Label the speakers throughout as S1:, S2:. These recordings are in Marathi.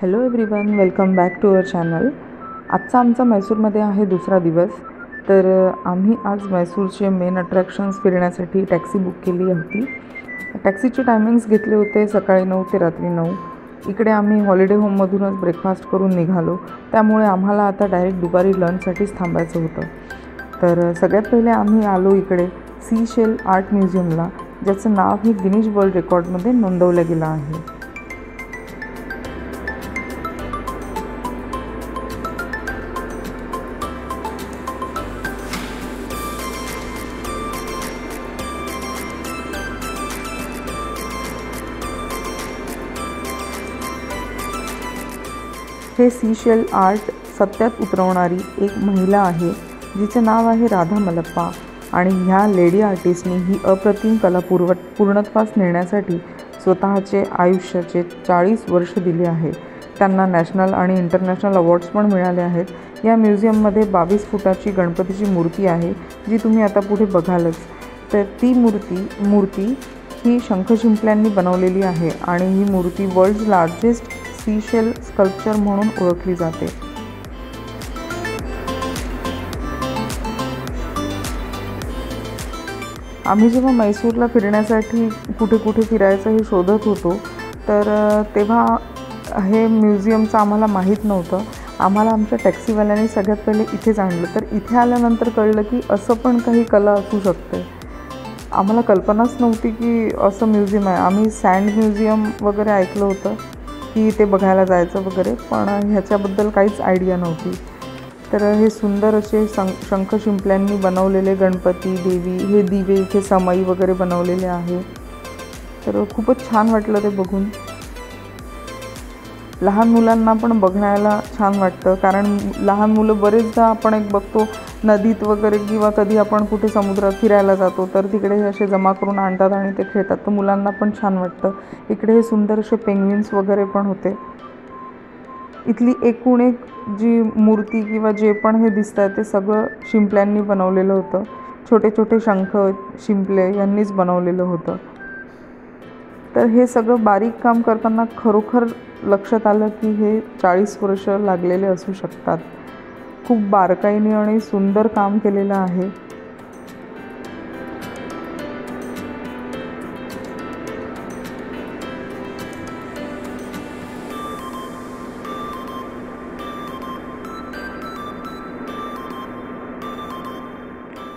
S1: Hello everyone, welcome back to our channel. आजचा आमचा मैसूरमध्ये आहे दुसरा दिवस। तर आम्ही आज मैसूरचे मेन अट्रॅक्शन्स फिरण्यासाठी टॅक्सी बुक केली होती। टॅक्सीचे टायमिंग्स घेतले होते सकाळी 9 ते रात्री 9। इकडे आम्ही हॉलिडे होममधूनच ब्रेकफास्ट करून निघालो, त्यामुळे आम्हाला आता डायरेक्ट दुपारी लंचसाठीच थांबायचं होतं। तर सगळ्यात पहिले आम्ही आलो इकडे सीशेल आर्ट म्युझियमला, ज्याचं नाव हे गिनीज वर्ल्ड रेकॉर्डमध्ये नोंदवलं गेलं आहे। हे सीशेल आर्ट सत्यात उतरवणारी एक महिला आहे, जिचे नाव आहे राधा मल्लप्पा। आणि ह्या लेडी आर्टिस्टनी ही अप्रतिम कला पूर्णत्वास नेण्यासाठी स्वतःचे आयुष्याचे 40 वर्ष दिले आहे। त्यांना नॅशनल आणि इंटरनॅशनल अवॉर्ड्स पण मिळाले आहेत। या म्युझियममध्ये 22 फुटाची गणपतीची मूर्ती आहे, जी तुम्ही आता पुढे बघालच। तर ती मूर्ती ही शंख शिंपल्यांनी बनवलेली आहे आणि ही मूर्ती वर्ल्ड्स लार्जेस्ट सीशेल स्कल्पचर म्हणून ओळखली जाते। आम्ही जेव्हा मैसूरला फिरण्यासाठी कुठे कुठे फिरायचं हे शोधत होतो, तर तेव्हा हे म्युझियमचं आम्हाला माहीत नव्हतं। आम्हाला आमच्या टॅक्सीवाल्याने सगळ्यात पहिले इथेच आणलं। तर इथे आल्यानंतर कळलं की असं पण काही कला असू शकते। आम्हाला कल्पनाच नव्हती की असं म्युझियम आहे। आम्ही सँड म्युझियम वगैरे ऐकलं होतं की ते बघायला जायचं वगैरे, पण ह्याच्याबद्दल काहीच आयडिया नव्हती। तर हे सुंदर असे शंख शिंपल्यांनी बनवलेले गणपती, देवी, हे दिवे इथे समई वगैरे बनवलेले आहे। तर खूपच छान वाटलं ते बघून। लहान मुलांना पण बघण्याला छान वाटतं, कारण लहान मुलं बरेचदा आपण एक बघतो नदीत वगैरे किंवा कधी आपण कुठे समुद्रात फिरायला जातो, तर तिकडे हे असे जमा करून आणतात आणि ते खेळतात, तर मुलांना पण छान वाटतं। इकडे हे सुंदर असे पेंग्विन्स वगैरे पण होते। इथली एकूण एक जी मूर्ती किंवा जे पण हे दिसत आहे ते सगळं शिंपल्यांनी बनवलेलं होतं। छोटे छोटे शंख शिंपले यांनीच बनवलेलं होतं। तर हे सगळं बारीक काम करताना खरोखर लक्षात आलं की हे 40 वर्ष लागलेले असू शकतात। खूप बारकाईने आणि सुंदर काम केलेलं आहे।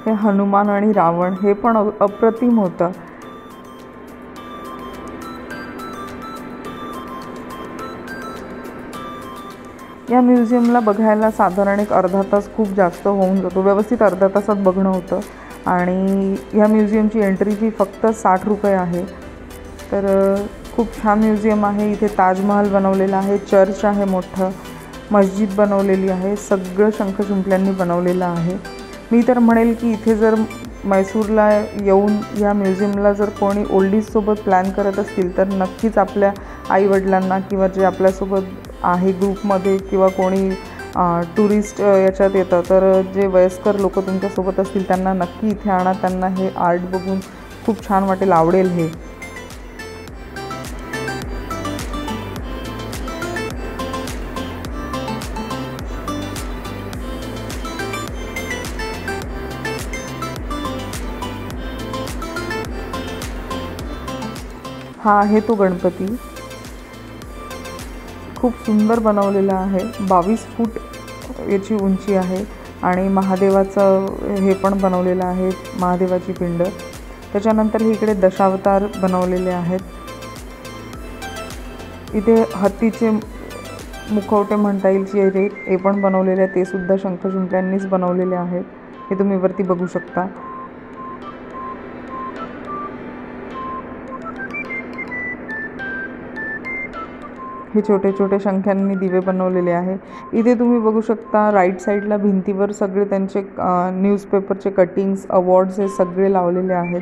S1: हे हनुमान आणि रावण हे पण अप्रतिम होतं। या म्युझियमला बघायला साधारण एक अर्धा तास खूप जास्त होऊन जातो। व्यवस्थित अर्धा तासात बघणं होतं। आणि या म्युझियमची एंट्री फी फक्त 60 रुपये आहे। तर खूप छान म्युझियम आहे। इथे ताजमहल बनवलेला आहे, चर्च आहे मोठं, मस्जिद बनवलेली आहे, सगळं शंख शिंपल्यांनी बनवलेलं आहे। मी तर म्हणेल की इथे जर मैसूरला येऊन या म्युझियमला जर कोणी ओल्डीजसोबत प्लॅन करत असतील, तर नक्कीच आपल्या आईवडिलांना किंवा जे आपल्यासोबत आहे ग्रुपमध्ये किंवा कोणी टुरिस्ट याच्यात येतं, तर जे वयस्कर लोक तुमच्यासोबत असतील त्यांना नक्की इथे आणा। त्यांना हे आर्ट बघून खूप छान वाटेल, आवडेल हे। हा आहे तो गणपती, खूप सुंदर बनवलेला आहे। 22 फूट याची उंची आहे आणि महादेवाचं हे पण बनवलेलं आहे, महादेवाची पिंड। त्याच्यानंतर हे इकडे दशावतार बनवलेले आहेत। इथे हत्तीचे मुखवटे म्हणता येईल, चेहरे हे पण बनवलेले आहेत, ते सुद्धा शंख शिंपल्यांनीच बनवलेले आहेत। हे तुम्ही वरती बघू शकता। हे छोटे छोटे शंखांनी दिवे बनवलेले आहे। इथे तुम्ही बघू शकता राईट साईडला भिंतीवर सगळे त्यांचे न्यूजपेपरचे कटिंग्स, अवॉर्ड्स हे सगळे लावलेले आहेत।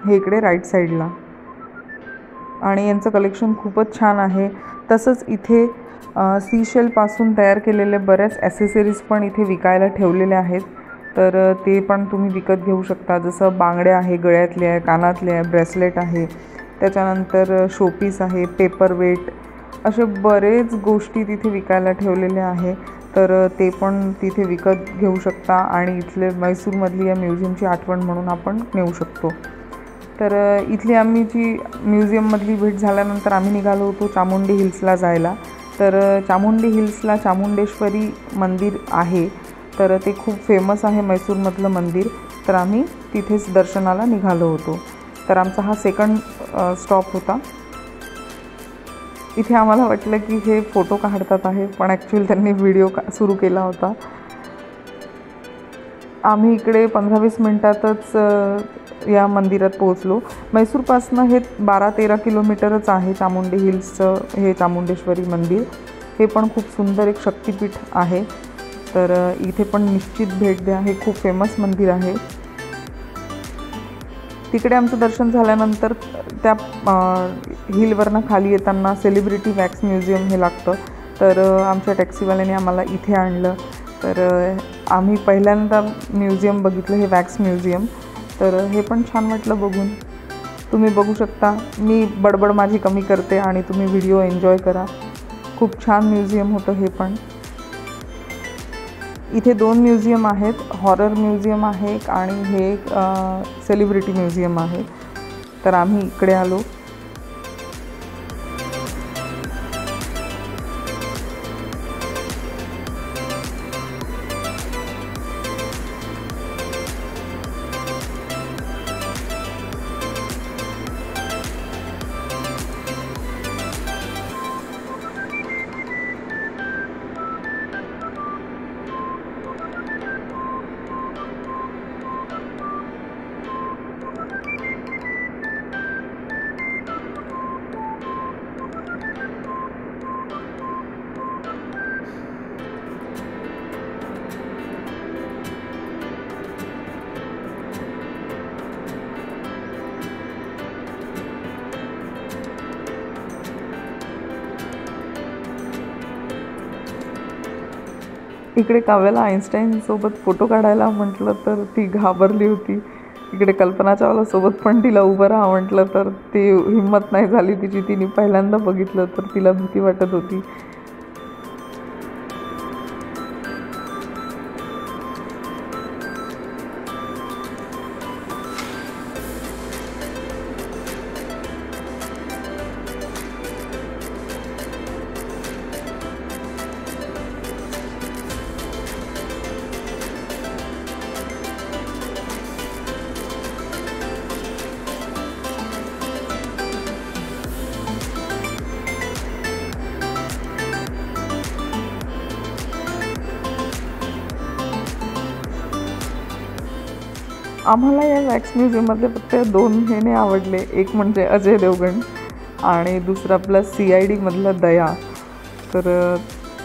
S1: हे इकडे राईट साईडला, आणि यांचं कलेक्शन खूपच छान आहे। तसंच इथे सीशेलपासून तयार केलेले बऱ्याच ॲसेसरीज पण इथे विकायला ठेवलेले आहेत, तर ते पण तुम्ही विकत घेऊ शकता। जसं बांगड्या आहे, गळ्यातले आहे, कानातले आहे, ब्रेसलेट आहे, त्याच्यानंतर शोपीस आहे, पेपरवेट, असे बरेच गोष्टी तिथे विकायला ठेवलेल्या आहे. तर ते पण तिथे विकत घेऊ शकता आणि इथले मैसूरमधली या म्युझियमची आठवण म्हणून आपण नेऊ शकतो. तर इथली आम्ही जी म्युझियममधली भेट झाल्यानंतर आम्ही निघालो होतो चामुंडी हिल्सला जायला. तर चामुंडी हिल्सला चामुंडेश्वरी मंदिर आहे, तर ते खूप फेमस आहे मैसूरमधलं मंदिर. तर आम्ही तिथेच दर्शनाला निघालो होतो. तर आमचा हा सेकंड स्टॉप होता. इथे आम्हाला वाटलं की हे फोटो काढतात आहे, पण ॲक्च्युअली त्यांनी व्हिडिओ सुरू केला होता. आम्ही इकडे 15-20 मिनटातच या मंदिरात पोहोचलो. मैसूरपासनं हे 12-13 किलोमीटरच आहे चामुंडी हिल्सचं हे चामुंडेश्वरी मंदिर. हे पण खूप सुंदर एक शक्तिपीठ आहे. तर इथे पण निश्चित भेट द्या, हे खूप फेमस मंदिर आहे. तिकडे आमचं दर्शन झाल्यानंतर त्या हिलवरनं खाली येताना सेलिब्रिटी वॅक्स म्युझियम हे लागतं. तर आमच्या टॅक्सीवाल्याने आम्हाला इथे आणलं. तर आम्ही पहिल्यांदा म्युझियम बघितलं, हे वॅक्स म्युझियम. तर हे पण छान वाटलं बघून. तुम्ही बघू शकता, मी बडबड माझी कमी करते आणि तुम्ही व्हिडिओ एन्जॉय करा. खूप छान म्युझियम होतं हे पण. इथे 2 म्युझियम आहेत, हॉरर म्युझियम आहे आणि हे एक सेलिब्रिटी म्युझियम आहे. तर आम्ही इकडे आलो. इकडे काव्याला आईन्स्टाईनसोबत फोटो काढायला म्हटलं तर ती घाबरली होती. इकडे कल्पना चावलासोबत पण तिला उभं राहा म्हटलं तर ती हिंमत नाही झाली तिची. तिने पहिल्यांदा बघितलं तर तिला भीती वाटत होती. आम्हाला या वॅक्स म्युझियममधले फक्त 2 हे नाही आवडले. एक म्हणजे अजय देवगण आणि दुसरा आपला CID मधला दया. तर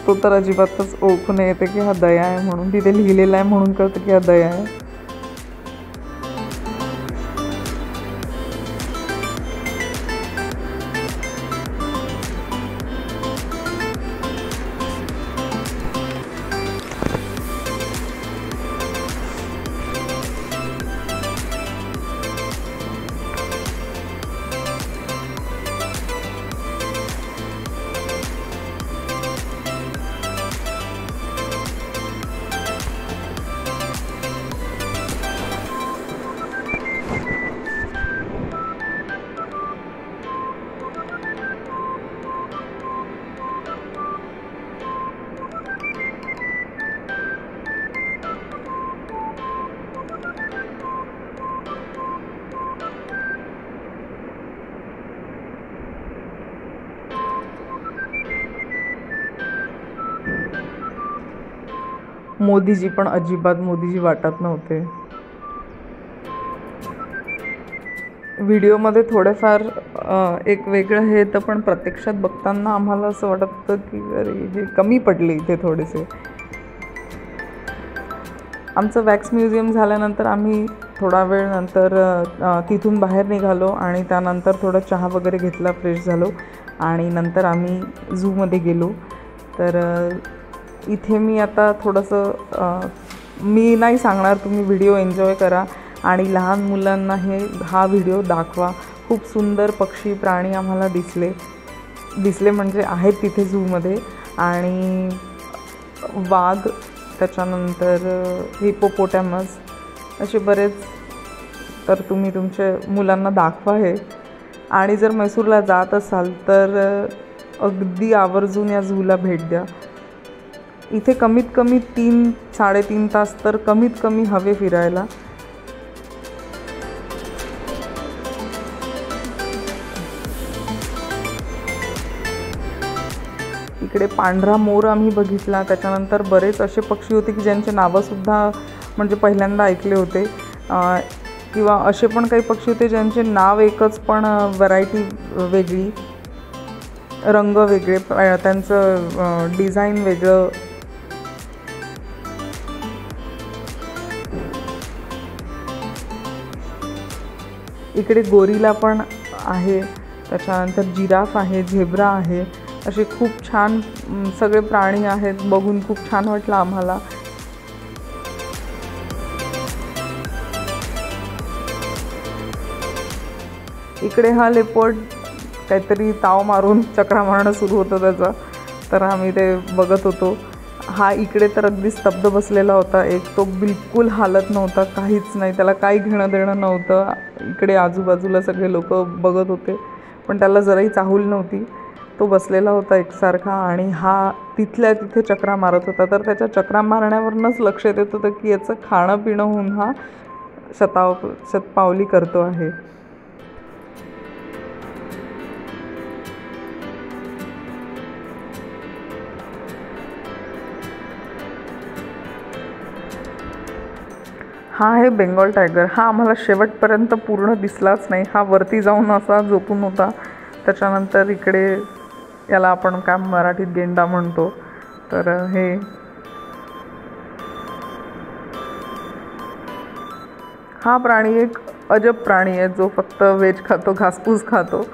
S1: तो तर अजिबातच ओळखून येते की हा दया आहे म्हणून. तिथे लिहिलेला आहे म्हणून कळतं की हा दया आहे. मोदीजी पण अजिबात मोदीजी वाटत नव्हते. व्हिडिओमध्ये थोडेफार एक वेगळं हे तर पण प्रत्यक्षात बघताना आम्हाला असं वाटत होतं की अरे हे कमी पडले इथे थोडेसे. आमचं वॅक्स म्युझियम झाल्यानंतर आम्ही थोडा वेळ नंतर तिथून बाहेर निघालो आणि त्यानंतर थोडं चहा वगैरे घेतला, फ्रेश झालो आणि नंतर आम्ही झूमध्ये गेलो. तर इथे मी आता थोडंसं मी नाही सांगणार, तुम्ही व्हिडिओ एन्जॉय करा आणि लहान मुलांना हा व्हिडिओ दाखवा. खूप सुंदर पक्षी प्राणी आम्हाला दिसले म्हणजे आहेत तिथे झूमध्ये. आणि वाघ, त्याच्यानंतर हिपोपोटॅमस, असे बरेच. तर तुम्ही तुमच्या मुलांना दाखवा हे. आणि जर म्हैसूरला जात असाल तर अगदी आवर्जून या झूला भेट द्या. इथे कमीत कमी 3-3.5 तास तर कमीत कमी हवे फिरायला. इकडे पांढरा मोर आम्ही बघितला. त्याच्यानंतर बरेच असे पक्षी होते की ज्यांचे नावंसुद्धा म्हणजे पहिल्यांदा ऐकले होते, किंवा असे पण काही पक्षी होते ज्यांचे नाव एकच पण व्हरायटी वेगळी, रंग वेगळे, त्यांचं डिझाईन वेगळं. इकडे गोरिला पण आहे, त्याच्यानंतर जिराफ आहे, झेब्रा आहे. असे खूप छान सगळे प्राणी आहेत. बघून खूप छान वाटलं आम्हाला. इकडे हा लेपर्ड काहीतरी ताव मारून चक्रा मारणं सुरू होतं त्याचा, तर आम्ही ते बघत होतो. हा इकडे तर अगदी स्तब्ध बसलेला होता. तो बिलकुल हालत नव्हता, काहीच नाही, त्याला काही घेणं देणं नव्हतं. इकडे आजूबाजूला सगळे लोक बघत होते, पण त्याला जराही चाहूल नव्हती. तो बसलेला होता एकसारखा, आणि हा तिथल्या तिथे चक्रा मारत होता. तर त्याच्या चक्रा मारण्यावरूनच लक्षात येत होतं की याचं खाणं पिणं होऊन हा शतपावली करतो आहे. हा आहे बेंगॉल टायगर. हा आम्हाला शेवटपर्यंत पूर्ण दिसलाच नाही. हा वरती जाऊन असा झोपून होता. त्याच्यानंतर इकडे याला आपण काय मराठीत गेंडा म्हणतो, तर हा प्राणी एक अजब प्राणी आहे जो फक्त व्हेज खातो, घासपूस खातो.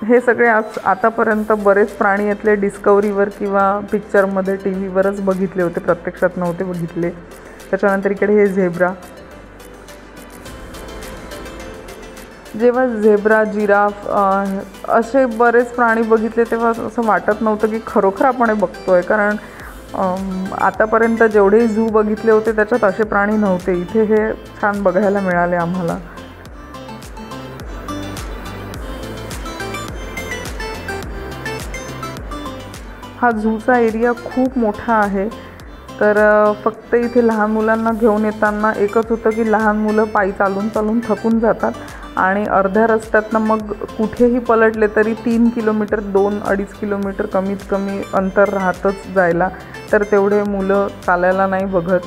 S1: हे सगळे आतापर्यंत बरेच प्राणी यातले डिस्कवरीवर किंवा पिक्चरमध्ये TV वरच बघितले होते, प्रत्यक्षात नव्हते बघितले. त्याच्यानंतर इकडे हे झेब्रा. जेव्हा झेब्रा, जिराफ असे बरेच प्राणी बघितले तेव्हा असं वाटत नव्हतं की खरोखर आपण हे बघतोय, कारण आतापर्यंत जेवढे झू बघितले होते त्याच्यात असे प्राणी नव्हते. इथे हे छान बघायला मिळाले आम्हाला. हा झूचा एरिया खूप मोठा आहे. तर फक्त इथे लहान मुलांना घेऊन येताना एकच होतं की लहान मुलं पायी चालून चालून थकून जातात, आणि अर्ध्या रस्त्यातनं मग कुठेही पलटले तरी 3 किलोमीटर 2-2.5 किलोमीटर कमीत कमी अंतर राहतच जायला. तर तेवढे मुलं चालायला नाही बघत.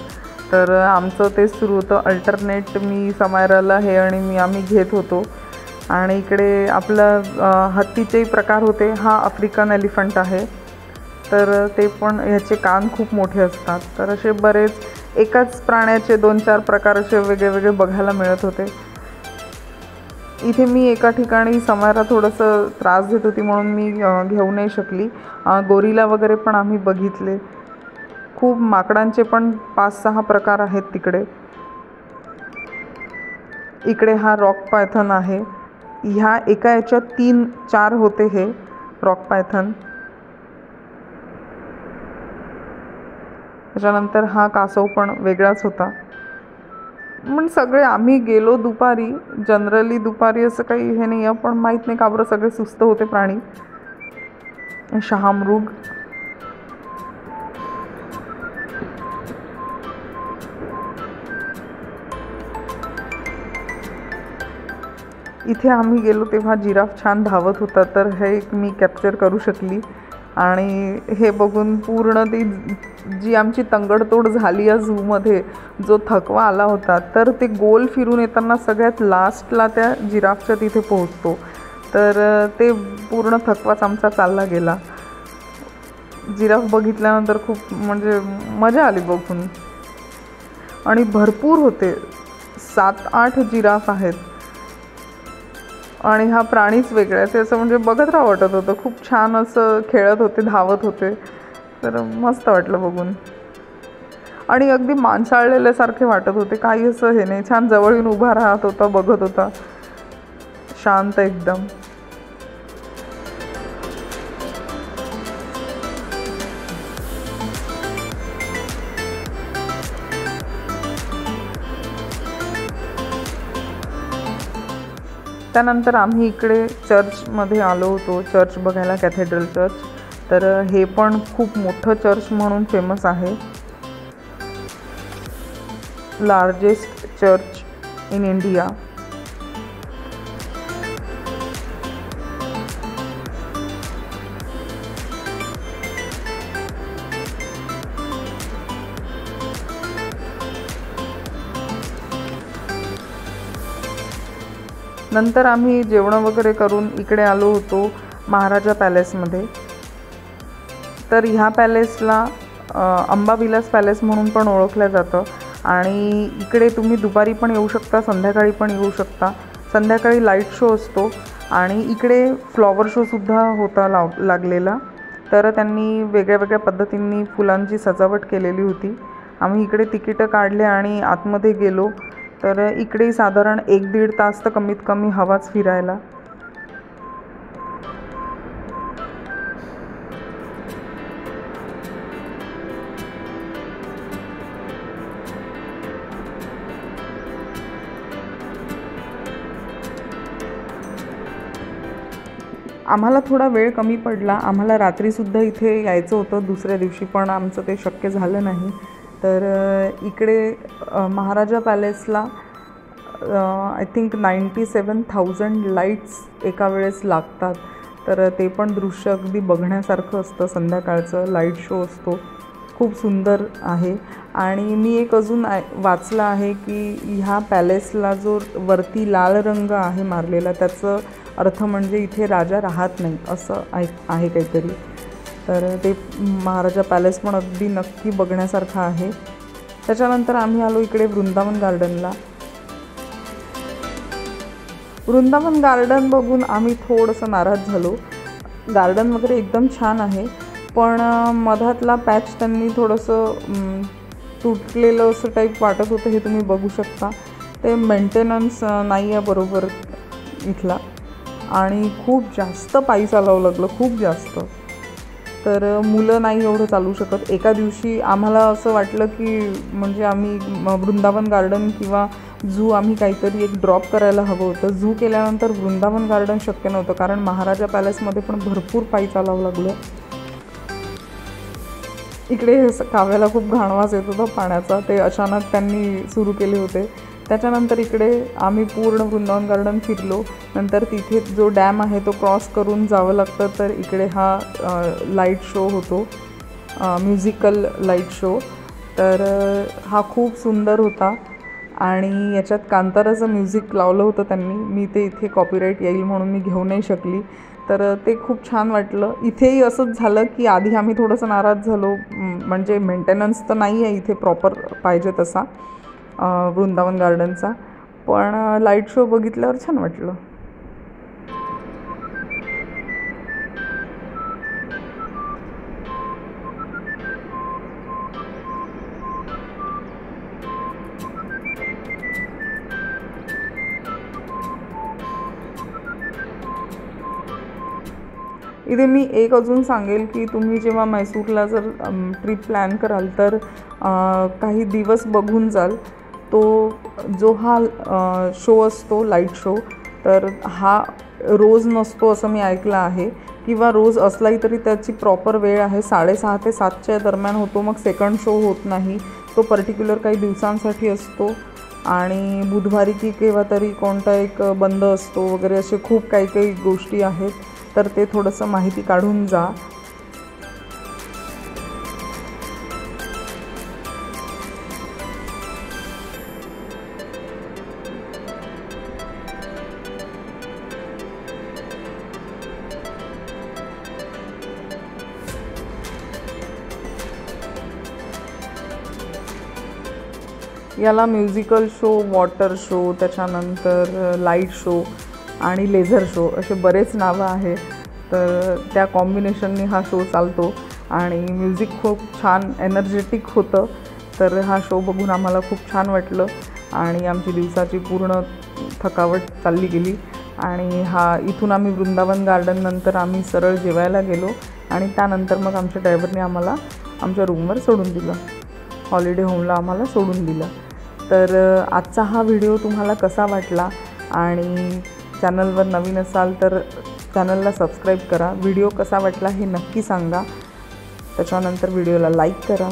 S1: तर आमचं तेच सुरू होतं. अल्टरनेट मी समायराला हे आणि आम्ही घेत होतो. आणि इकडे आपलं हत्तीचेही प्रकार होते. हा आफ्रिकन एलिफंट आहे, तर ते पण ह्याचे कान खूप मोठे असतात. तर असे बरेच एकाच प्राण्याचे 2-4 प्रकार असे वेगळे वेगळे बघायला मिळत होते. इथे मी एका ठिकाणी समायरा थोडंसं त्रास देत होती म्हणून मी घेऊ नाही शकली. गोरिला वगैरे पण आम्ही बघितले. खूप माकडांचे पण 5-6 प्रकार आहेत तिकडे. इकडे हा रॉक पायथन आहे. ह्या एका याच्यात 3-4 होते हे रॉक पायथन. त्याच्यानंतर हा कासव पण वेगळाच होता. पण सगळे आम्ही गेलो दुपारी. जनरली दुपारी असं काही हे नाही आहे, पण माहीत नाही का बरं सगळे सुस्त होते प्राणी. शहामृग. इथे आम्ही गेलो तेव्हा जिराफ छान धावत होता, तर हे मी कॅप्चर करू शकली. आणि हे बघून पूर्ण ती जी आमची तंगडतोड झाली या झूमध्ये, जो थकवा आला होता, तर ते गोल फिरून येताना सगळ्यात लास्टला त्या जिराफच्या तिथे पोहोचतो. तर ते पूर्ण थकवाच आमचा चालला गेला. जिराफ बघितल्यानंतर खूप म्हणजे मजा आली बघून. आणि भरपूर होते, 7-8 जिराफ आहेत. आणि हा प्राणीच वेगळा आहे, असं म्हणजे बघत राहावं वाटत होतं. खूप छान असं खेळत होते, धावत होते, तर मस्त वाटलं बघून. आणि अगदी माणसाळलेल्यासारखे वाटत होते, काही असं हे नाही, छान जवळून उभा राहत होता, बघत होता, शांत एकदम. त्यानंतर आम्ही इकडे चर्चमध्ये आलो होतो, चर्च बघायला, कॅथेड्रल चर्च. तर हे पण खूप मोठं चर्च म्हणून फेमस आहे, लार्जेस्ट चर्च इन इंडिया. नंतर आम्ही जेवण वगैरे करून इकडे आलो होतो महाराजा पॅलेसमध्ये. तर ह्या पॅलेसला अंबाविलास पॅलेस म्हणून पण ओळखलं जातं. आणि इकडे तुम्ही दुपारी पण येऊ शकता, संध्याकाळी पण येऊ शकता. संध्याकाळी लाईट शो असतो आणि इकडे फ्लॉवर शोसुद्धा होता लागलेला. तर त्यांनी वेगळ्या वेगळ्या पद्धतींनी फुलांची सजावट केलेली होती. आम्ही इकडे तिकीटं काढले आणि आतमध्ये गेलो. तर इकडे साधारण 1-1.5 तास तर कमीत कमी हवाच फिरायला. आम्हाला थोडा वेळ कमी पडला. आम्हाला रात्रीसुद्धा इथे यायचं होतं दुसऱ्या दिवशी, पण आमचं ते शक्य झालं नाही. तर इकडे महाराजा पॅलेसला आय थिंक 97,000 लाईट्स एका वेळेस लागतात. तर ते पण दृश्य अगदी बघण्यासारखं असतं. संध्याकाळचं लाईट शो असतो, खूप सुंदर आहे. आणि मी एक अजून वाचलं आहे की ह्या पॅलेसला जो वरती लाल रंग आहे मारलेला, त्याचं अर्थ म्हणजे इथे राजा राहत नाही असं आहे काहीतरी. तर ते महाराजा पॅलेस पण अगदी नक्की बघण्यासारखं आहे. त्याच्यानंतर आम्ही आलो इकडे वृंदावन गार्डनला. वृंदावन गार्डन बघून आम्ही थोडंसं नाराज झालो. गार्डन वगैरे एकदम छान आहे, पण मधातला पॅच त्यांनी थोडंसं तुटलेलं असं टाईप वाटत होतं. हे तुम्ही बघू शकता. ते मेंटेनन्स नाही आहे बरोबर इथला. आणि खूप जास्त पायी चालावं लागलं, खूप जास्त. तर मुलं नाही एवढं चालू शकत. एका दिवशी आम्हाला असं वाटलं की म्हणजे आम्ही वृंदावन गार्डन किंवा झू आम्ही काहीतरी एक ड्रॉप करायला हवं होतं. झू केल्यानंतर वृंदावन गार्डन शक्य नव्हतं, कारण महाराजा पॅलेसमध्ये पण भरपूर पायी चालावं लागलं. इकडे काव्याला खूप घाणवास येत होता पाण्याचा. ते अचानक त्यांनी सुरू केले होते. त्याच्यानंतर इकडे आम्ही पूर्ण वृंदावन गार्डन फिरलो. नंतर तिथे जो डॅम आहे तो क्रॉस करून जावं लागतं. तर इकडे हा लाईट शो होतो, म्युझिकल लाईट शो. तर हा खूप सुंदर होता. आणि याच्यात कांताराचं म्युझिक लावलं होतं त्यांनी. मी ते इथे कॉपीराईट येईल म्हणून मी घेऊ नाही शकली. तर ते खूप छान वाटलं. इथेही असंच झालं की आधी आम्ही थोडंसं नाराज झालो, म्हणजे मेंटेनन्स तर नाही आहे इथे प्रॉपर पाहिजे तसा वृंदावन गार्डनचा. पण लाईट शो बघितल्यावर छान वाटलं. इथे मी एक अजून सांगेल की तुम्ही जेव्हा मैसूरला जर ट्रिप प्लॅन कराल तर काही दिवस बघून जाल. तो जो हा शो असतो लाईट शो, तर हा रोज नसतो असं मी ऐकलं आहे, किंवा रोज असलाही तरी त्याची प्रॉपर वेळ आहे. 6:30 ते 7च्या दरम्यान होतो. मग सेकंड शो होत नाही, तो पर्टिक्युलर काही दिवसांसाठी असतो. आणि बुधवारी की केव्हा तरी कोणता एक बंद असतो वगैरे, असे खूप काही काही गोष्टी आहेत. तर ते थोडंसं माहिती काढून जा. याला म्युझिकल शो, वॉटर शो, त्याच्यानंतर लाईट शो आणि लेझर शो असे बरेच नावं आहेत. तर त्या कॉम्बिनेशनने हा शो चालतो. आणि म्युझिक खूप छान एनर्जेटिक होतं. तर हा शो बघून आम्हाला खूप छान वाटलं आणि आमची दिवसाची पूर्ण थकावट चालली गेली. आणि इथून आम्ही वृंदावन गार्डन नंतर आम्ही सरळ जेवायला गेलो आणि त्यानंतर मग आमच्या ड्रायव्हरने आम्हाला आमच्या रूमवर सोडून दिलं, हॉलिडे होमला आम्हाला सोडून दिलं. तर आजचा हा व्हिडिओ तुम्हाला कसा वाटला आणि चॅनलवर नवीन असाल तर चॅनलला सबस्क्राईब करा. व्हिडिओ कसा वाटला हे नक्की सांगा. त्याच्यानंतर व्हिडिओला लाईक करा.